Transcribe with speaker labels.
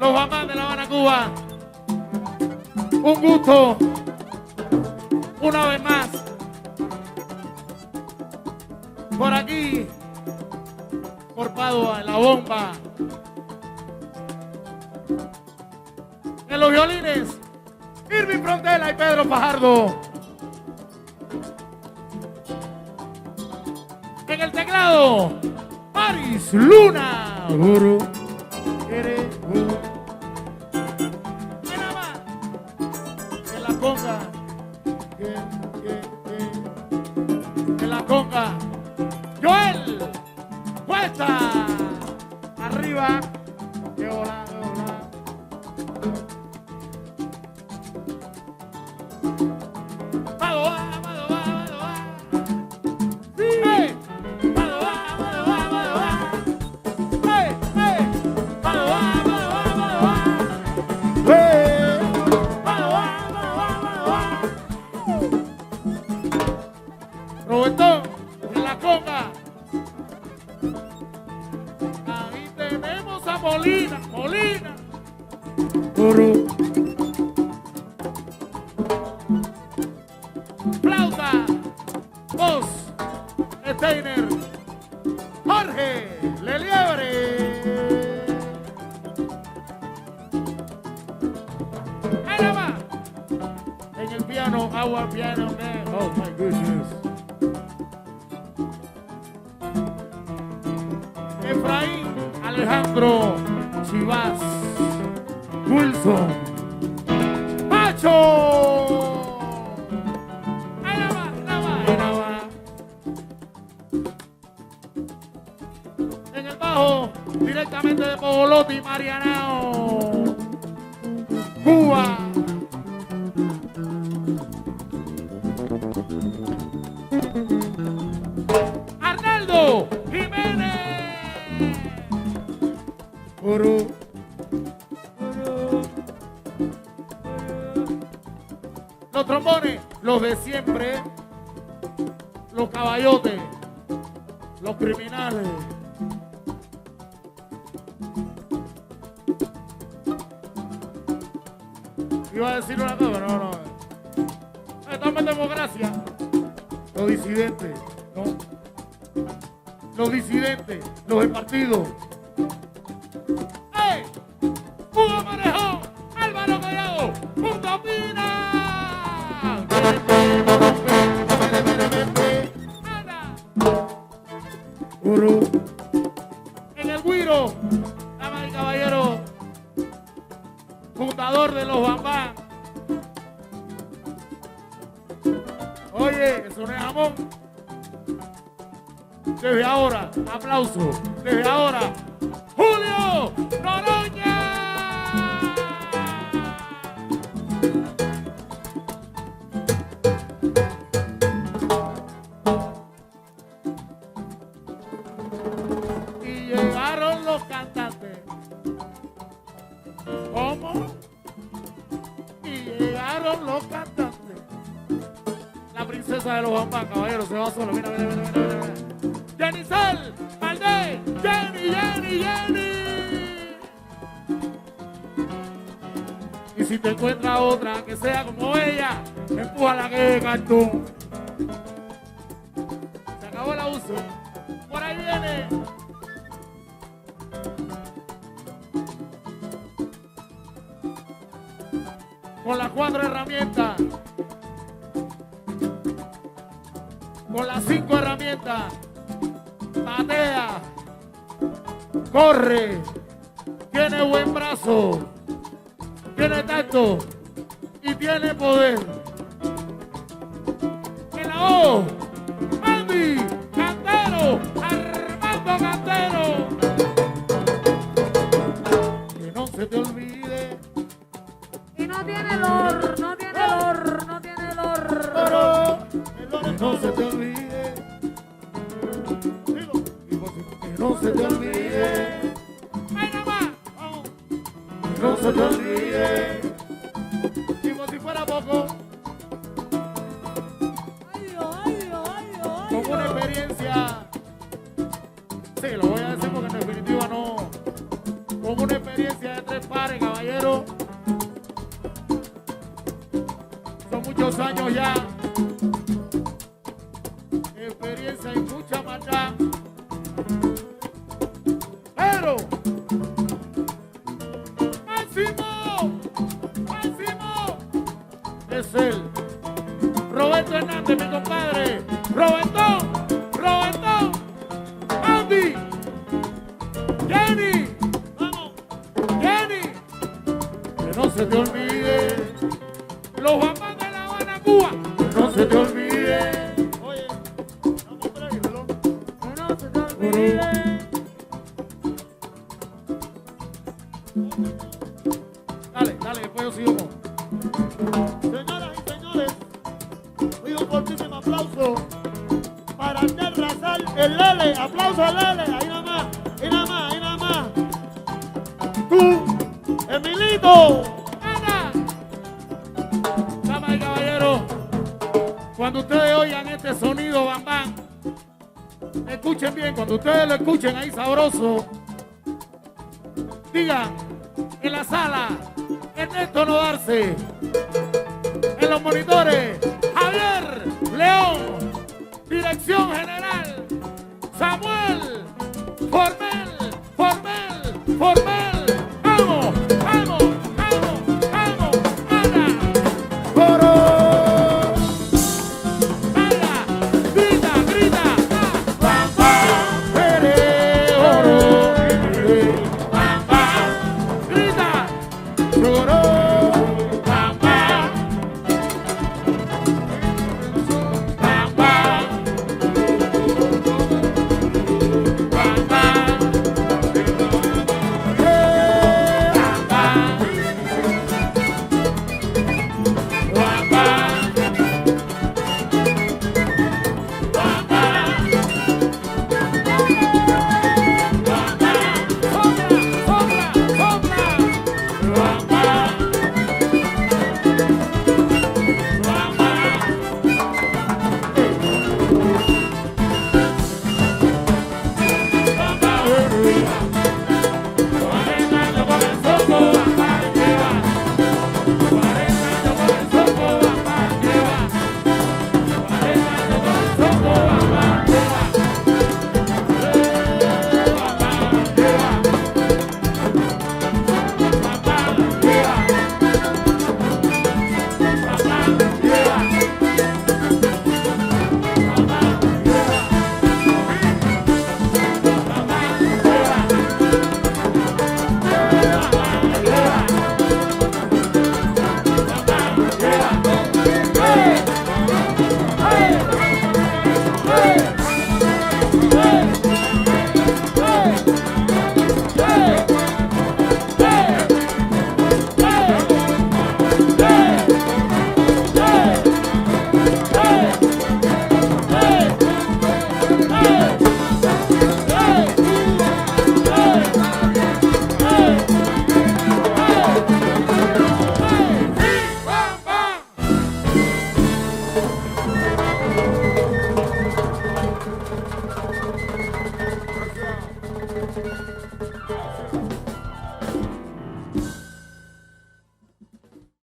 Speaker 1: los Bambán de La Habana, Cuba. Un gusto, una vez más, por aquí, por Padua, en la bomba. En los violines, Irving Frontela y Pedro Fajardo. En el teclado, Paris Luna. Guru, eres guru. En la conga, en la conga, Joel Cuesta. Arriba, que hola, que hola. Padua, Padua, Padua. Sí. Hey. Padua, Padua, Padua. Hey, hey. Padua, Padua, Padua. Hey. Padua, Padua, Padua. Robertón, en la conga. Ahí tenemos a Molina, Molina. Guru. Flauta, voz, Steiner, Jorge Leliebre. Ahí nada más. En el piano, agua, piano, man. Oh my goodness. Efraín Alejandro Chivas Wilson Pacho. Ahí nada más, nada más, ahí nada más. En el bajo, directamente de Pogolotti, Marianao, Cuba. Arnaldo Jiménez. Guru. Los trombones, los de siempre, los caballotes, los criminales. Iba a decir una cosa, no. Estamos en democracia. Los disidentes, ¿no? Los disidentes, los del partido. ¡Ey! ¡Hugo Marejón! ¡Álvaro Collado! ¡Punto Pina! ¡Anda! Guru. En el Guiro, damas y caballeros, fundador de los Bambán. Oye, eso no es jamón. Desde ahora, aplauso. Desde ahora, Julio Noroña. Y llegaron los cantantes. ¿Cómo? Y llegaron los cantantes. La princesa de los Bambán, caballero, se va solo. Mira. Yenisel Valdés, Jenny. Y si te encuentras otra que sea como ella, empuja la que es cartón. Se acabó el abuso. Por ahí viene. Con las 4 herramientas. Con las 5 herramientas. Patea, corre, tiene buen brazo, tiene tacto y tiene poder. En la O, Andy Cantero, Armando Cantero. Que no se te olvide.
Speaker 2: Y no tiene olor, no tiene olor, no tiene olor.
Speaker 1: Pero que no se te olvide. No se te olvide. ¡Ay, nada más! ¡Vamos! No se te olvide. Como si fuera poco.
Speaker 2: Ay, Dios, ay, Dios, ay, Dios, ay,
Speaker 1: Como una
Speaker 2: Dios.
Speaker 1: experiencia. Sí, lo voy a decir porque en definitiva no. Como una experiencia de 3 pares años ya, experiencia y mucha maldad. Pero, Máximo, Máximo, es él. Roberto Hernández, mi compadre. Robertón, Robertón, Andy, Jenny, vamos, Jenny. Que no se te olvide, los guapán de La Habana, Cuba. Que no se te olvide.
Speaker 3: Oye, vamos por ahí, ¿verdad?
Speaker 2: Que no se te olvide.
Speaker 1: Dale, dale, después yo sigo.
Speaker 3: Señoras y señores, pido un fortísimo aplauso para Abdel Razal, el Lele. Aplauso al Lele. Ahí nada más, ahí nada más, ahí nada más. Tú, Emilito.
Speaker 1: ¡Ana! Damas y caballeros, cuando ustedes oigan este sonido, bam, bam, escuchen bien, cuando ustedes lo escuchen ahí sabroso, digan en la sala, Ernesto Nodarse, en los monitores, Javier León, dirección general, Samuel Formel,